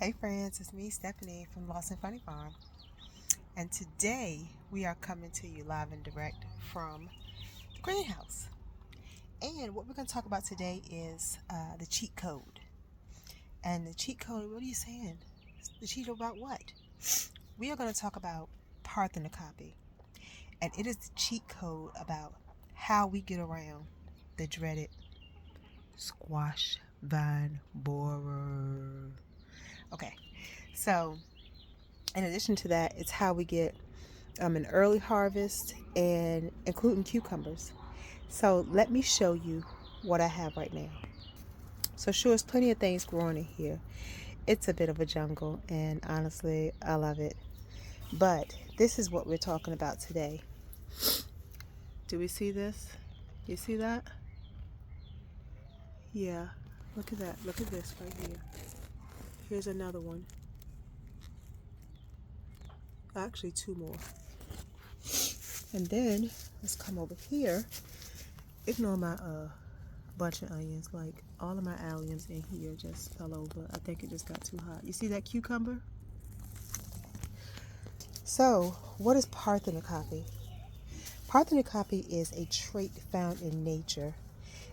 Hey friends, it's me Stephanie from Lost and Funny Farm, and today we are coming to you live and direct from the greenhouse. And what we're going to talk about today is the cheat code. And the cheat code, what are you saying? The cheat code about what? We are going to talk about parthenocarpic, and it is the cheat code about how we get around the dreaded squash vine borer. Okay, so in addition to that, it's how we get an early harvest and including cucumbers. So let me show you what I have right now. So sure, there's plenty of things growing in here. It's a bit of a jungle, and honestly, I love it. But this is what we're talking about today. Do we see this? You see that? Yeah, look at that. Look at this right here. Here's another one. Actually, two more. And then let's come over here. Ignore my bunch of onions. Like all of my alliums in here just fell over. I think it just got too hot. You see that cucumber? So what is parthenocarpic? Parthenocarpic is a trait found in nature,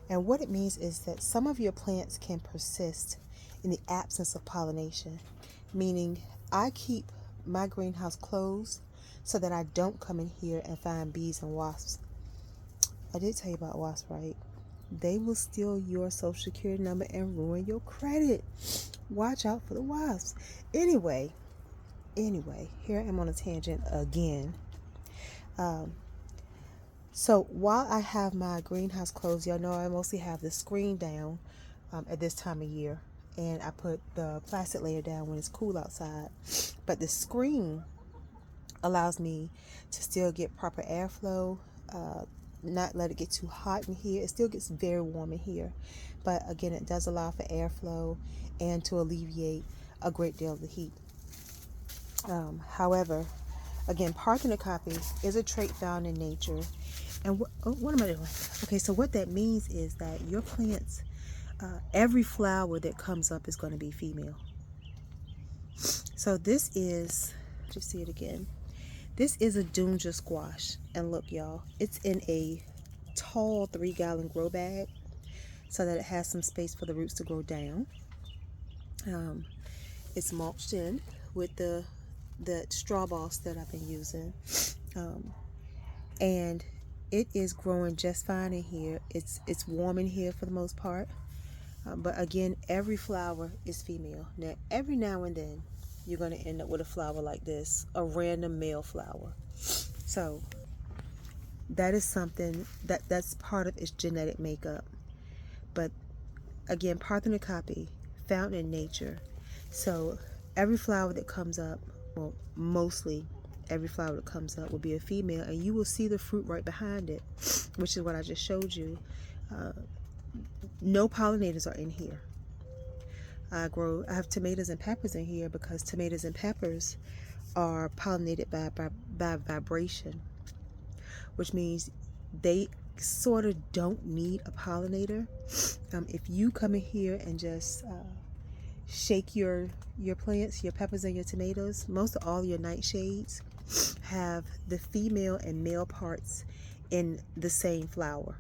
and what it means is that some of your plants can persist in the absence of pollination, meaning I keep my greenhouse closed so that I don't come in here and find bees and wasps. I did tell you about wasps, right? They will steal your social security number and ruin your credit. Watch out for the wasps. Anyway, here I am on a tangent again. So while I have my greenhouse closed, y'all know I mostly have the screen down at this time of year, and I put the plastic layer down when it's cool outside. But the screen allows me to still get proper airflow, not let it get too hot in here. It still gets very warm in here, but again, it does allow for airflow and to alleviate a great deal of the heat. However, again, parthenocarpic is a trait found in nature. And what am I doing? Okay, so what that means is that your plants, every flower that comes up is going to be female. So this is, just see it again. This is a Dunja squash, and look, y'all, it's in a tall 3-gallon grow bag so that it has some space for the roots to grow down. It's mulched in with the straw boss that I've been using, and it is growing just fine in here. It's warm in here for the most part, but again, every flower is female. Now, every now and then, you're going to end up with a flower like this, a random male flower. So that is something that's part of its genetic makeup. But again, parthenocarpic, found in nature. So every flower that comes up, well, mostly every flower that comes up will be a female, and you will see the fruit right behind it, which is what I just showed you. No pollinators are in here. I have tomatoes and peppers in here because tomatoes and peppers are pollinated by vibration, which means they sort of don't need a pollinator. If you come in here and just shake your plants, your peppers and your tomatoes, most of all your nightshades have the female and male parts in the same flower.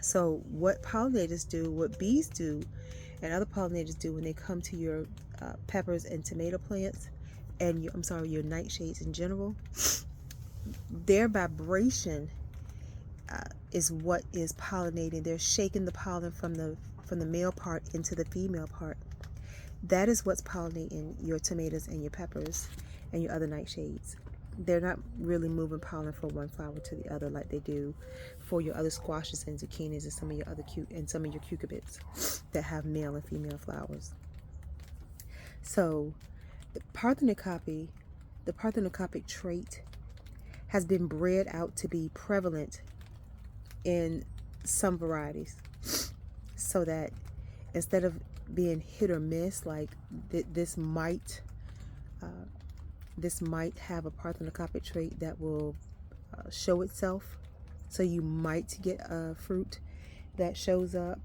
So what pollinators do, what bees do, and other pollinators do when they come to your peppers and tomato plants, and your nightshades in general, their vibration is what is pollinating. They're shaking the pollen from the male part into the female part. That is what's pollinating your tomatoes and your peppers and your other nightshades. They're not really moving pollen from one flower to the other like they do for your other squashes and zucchinis and some of your other cucurbits that have male and female flowers. So the parthenocarpic trait has been bred out to be prevalent in some varieties, so that instead of being hit or miss, like this might have a parthenocarpic trait that will show itself. So you might get a fruit that shows up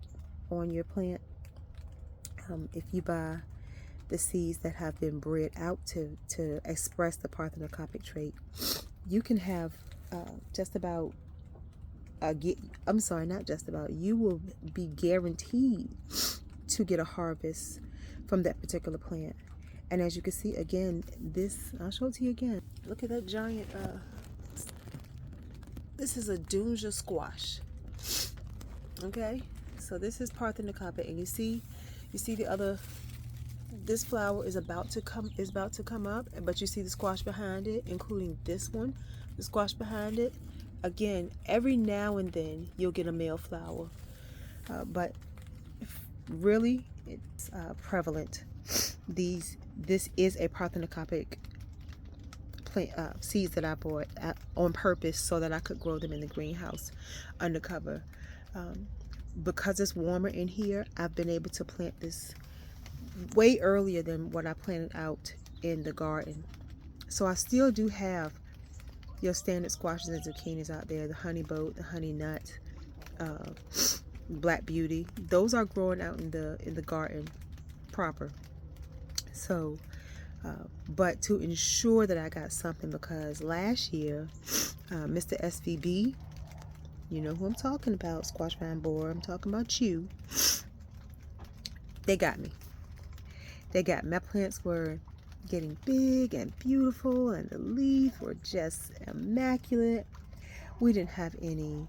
on your plant if you buy the seeds that have been bred out to express the parthenocarpic trait, you can have just about I'm sorry, not just about, you will be guaranteed to get a harvest from that particular plant. And as you can see, again, this, I'll show it to you again. Look at that giant, this is a Dunja squash. Okay, so this is parthenocarpic, and you see the other, this flower is about to come up, but you see the squash behind it, including this one, the squash behind it. Again, every now and then you'll get a male flower, but really it's prevalent. This is a parthenocarpic plant, seeds that I bought on purpose so that I could grow them in the greenhouse undercover. Because it's warmer in here, I've been able to plant this way earlier than what I planted out in the garden. So I still do have your standard squashes and zucchinis out there, the honey boat, the honey nut, black beauty. Those are growing out in the garden proper. So, but to ensure that I got something, because last year, Mr. SVB, you know who I'm talking about, squash vine borer, I'm talking about you. They got me. My plants were getting big and beautiful, and the leaves were just immaculate. We didn't have any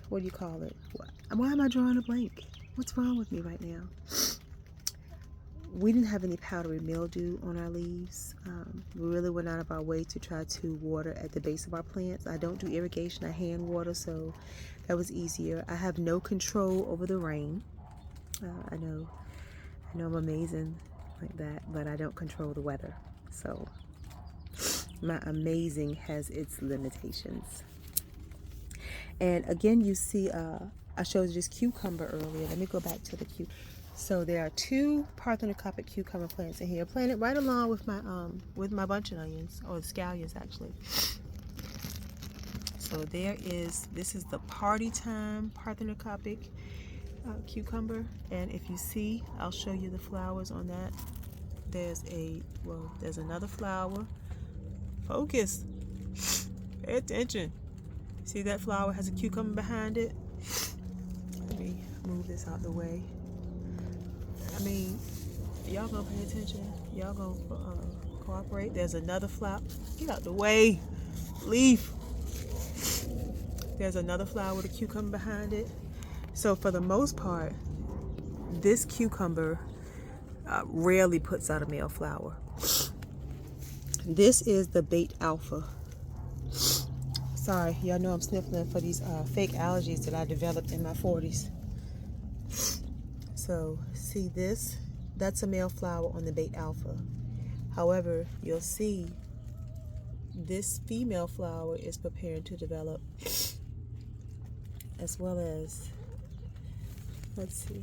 what do you call it? Why am I drawing a blank? What's wrong with me right now? We didn't have any powdery mildew on our leaves. We really went out of our way to try to water at the base of our plants. I don't do irrigation, I hand water, so that was easier. I have no control over the rain. I know I'm amazing like that, but I don't control the weather. So my amazing has its limitations. And again, you see, I showed you this cucumber earlier. Let me go back to the cucumber. So there are 2 parthenocarpic cucumber plants in here, planted right along with my bunch of onions, or the scallions actually. So this is the party time parthenocarpic cucumber, and if you see, I'll show you the flowers on that. There's another flower. Focus. Pay attention. See that flower has a cucumber behind it? Let me move this out the way. I mean, y'all gonna pay attention? Y'all gonna cooperate? There's another flower. Get out the way. Leaf. There's another flower with a cucumber behind it. So for the most part, this cucumber rarely puts out a male flower. This is the bait alpha. Sorry, y'all know I'm sniffling for these fake allergies that I developed in my 40s. So see this? That's a male flower on the bait alpha. However, you'll see this female flower is preparing to develop, as well as, let's see,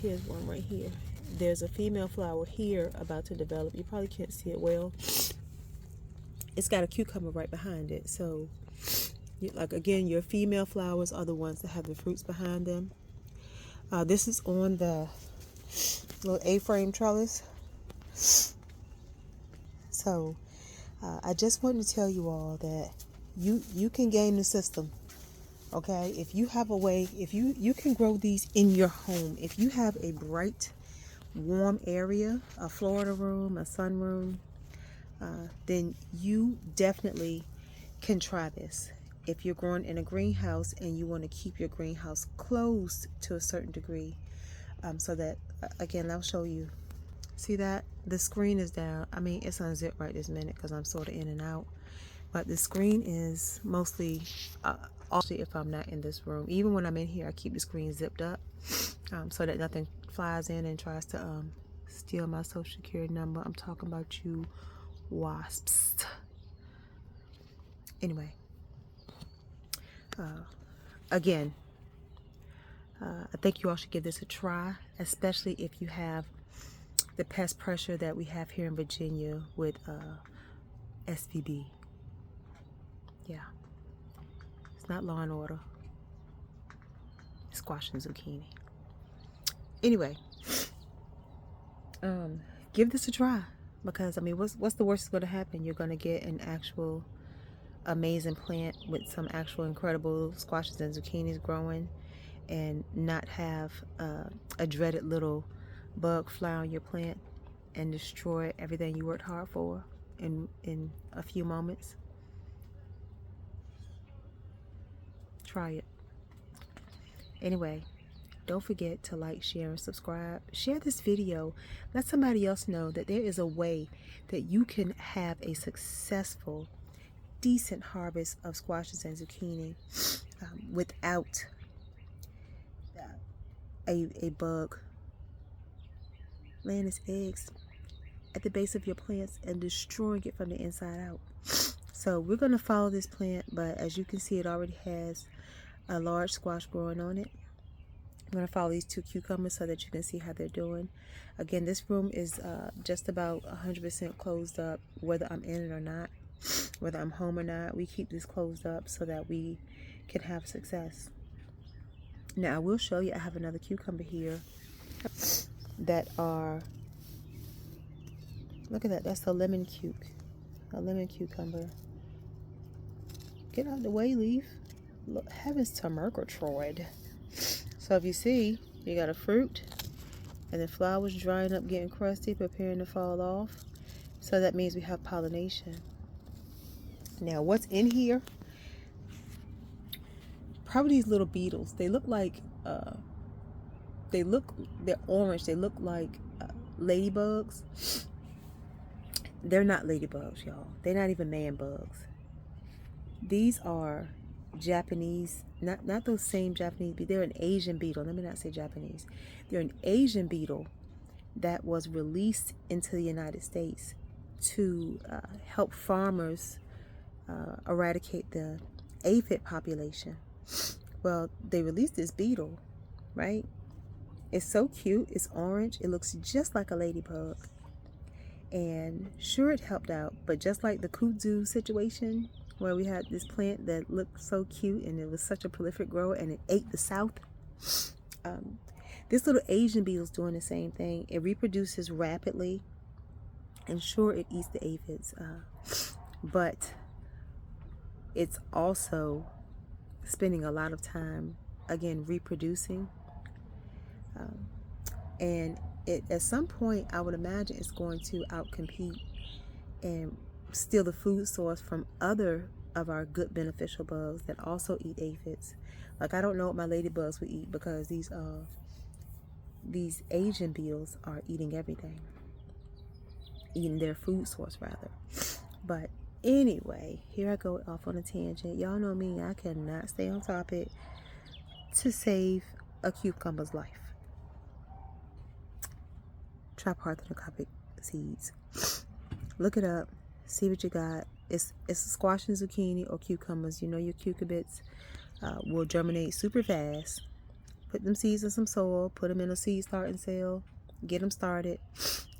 here's one right here. There's a female flower here about to develop. You probably can't see it well. It's got a cucumber right behind it. So, like again, your female flowers are the ones that have the fruits behind them. This is on the little A-frame trellis. So, I just wanted to tell you all that you can game the system. Okay, if you have a way, if you can grow these in your home, if you have a bright, warm area, a Florida room, a sunroom, then you definitely can try this. If you're growing in a greenhouse and you want to keep your greenhouse closed to a certain degree, so that, again, I'll show you. See that? The screen is down. I mean, it's unzipped right this minute because I'm sort of in and out. But the screen is mostly, actually, if I'm not in this room. Even when I'm in here, I keep the screen zipped up so that nothing flies in and tries to steal my social security number. I'm talking about you wasps. Anyway, again, I think you all should give this a try, especially if you have the pest pressure that we have here in Virginia with SVB. Yeah, it's not Law and Order. squash and zucchini. Anyway, give this a try, because I mean, what's the worst that's going to happen? You're going to get an actual amazing plant with some actual incredible squashes and zucchinis growing, and not have a dreaded little bug fly on your plant and destroy everything you worked hard for in a few moments. Try it. Anyway, don't forget to like, share, and subscribe. Share this video. Let somebody else know that there is a way that you can have a successful, decent harvest of squashes and zucchini without a bug laying its eggs at the base of your plants and destroying it from the inside out. So we're going to follow this plant, but as you can see, it already has a large squash growing on it. I'm going to follow these 2 cucumbers so that you can see how they're doing. Again, this room is just about 100% closed up, whether I'm in it or not, whether I'm home or not. We keep this closed up so that we can have success. Now, I will show you, I have another cucumber here that are, look at that, that's a lemon cucumber. Get out of the way, leaf. Look, heavens to Murgatroyd. So if you see, you got a fruit, and the flowers drying up, getting crusty, preparing to fall off. So that means we have pollination. Now, what's in here? Probably these little beetles. They look like, they're orange. They look like ladybugs. They're not ladybugs, y'all. They're not even man bugs. These are Japanese, not those same Japanese beetles. They're an Asian beetle. Let me not say Japanese. They're an Asian beetle that was released into the United States to help farmers eradicate the aphid population. Well, they released this beetle, right? It's so cute. It's orange. It looks just like a ladybug. And sure, it helped out, but just like the kudzu situation, where we had this plant that looked so cute and it was such a prolific grower and it ate the south, this little Asian beetle is doing the same thing. It reproduces rapidly, and sure, it eats the aphids, but it's also spending a lot of time, again, reproducing, and at some point, I would imagine it's going to outcompete and steal the food source from other of our good beneficial bugs that also eat aphids. Like, I don't know what my ladybugs would eat, because these Asian beetles are eating everything, eating their food source rather. But anyway, here I go off on a tangent. Y'all know me, I cannot stay on topic to save a cucumber's life. Try parthenocarpic seeds. Look it up. See what you got. It's squash and zucchini or cucumbers. You know your cucurbits will germinate super fast. Put them seeds in some soil. Put them in a seed starting cell. Get them started.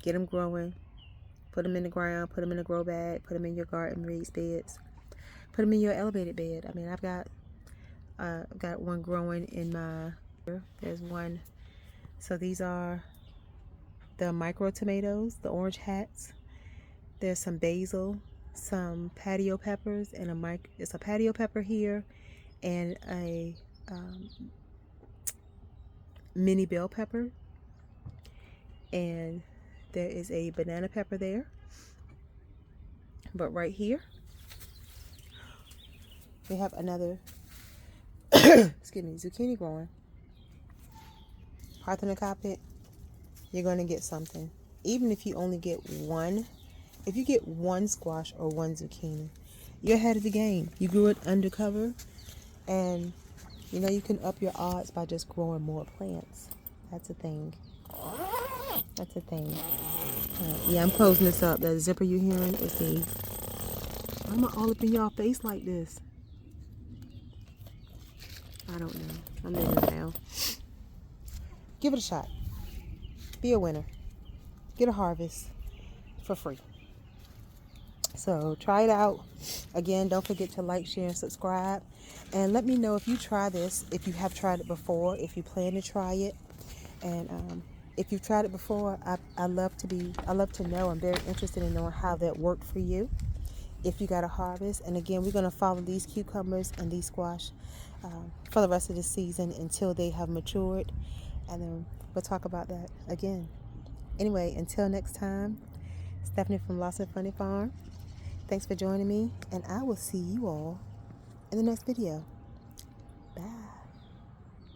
Get them growing. Put them in the ground. Put them in a grow bag. Put them in your garden raised beds. Put them in your elevated bed. I mean, I've got one growing in my. There's one. So these are the micro tomatoes, the orange hats. There's some basil, some patio peppers, and it's a patio pepper here, and a mini bell pepper, and there is a banana pepper there. But right here, we have another excuse me, zucchini growing. Parthenocarpic, you're going to get something. Even if you only get one, if you get one squash or one zucchini, you're ahead of the game. You grew it undercover, and you know you can up your odds by just growing more plants. That's a thing. That's a thing. Yeah, I'm closing this up. That zipper you hearing is me. I'm all up in y'all face like this. I don't know. I'm in it now. Give it a shot. Be a winner. Get a harvest for free. So try it out. Again, don't forget to like, share, and subscribe. And let me know if you try this, if you have tried it before, if you plan to try it. And if you've tried it before, I love to know. I'm very interested in knowing how that worked for you. If you got a harvest. And again, we're going to follow these cucumbers and these squash for the rest of the season until they have matured. And then we'll talk about that again. Anyway, until next time, Stephanie from Lost and Funny Farm. Thanks for joining me, and I will see you all in the next video.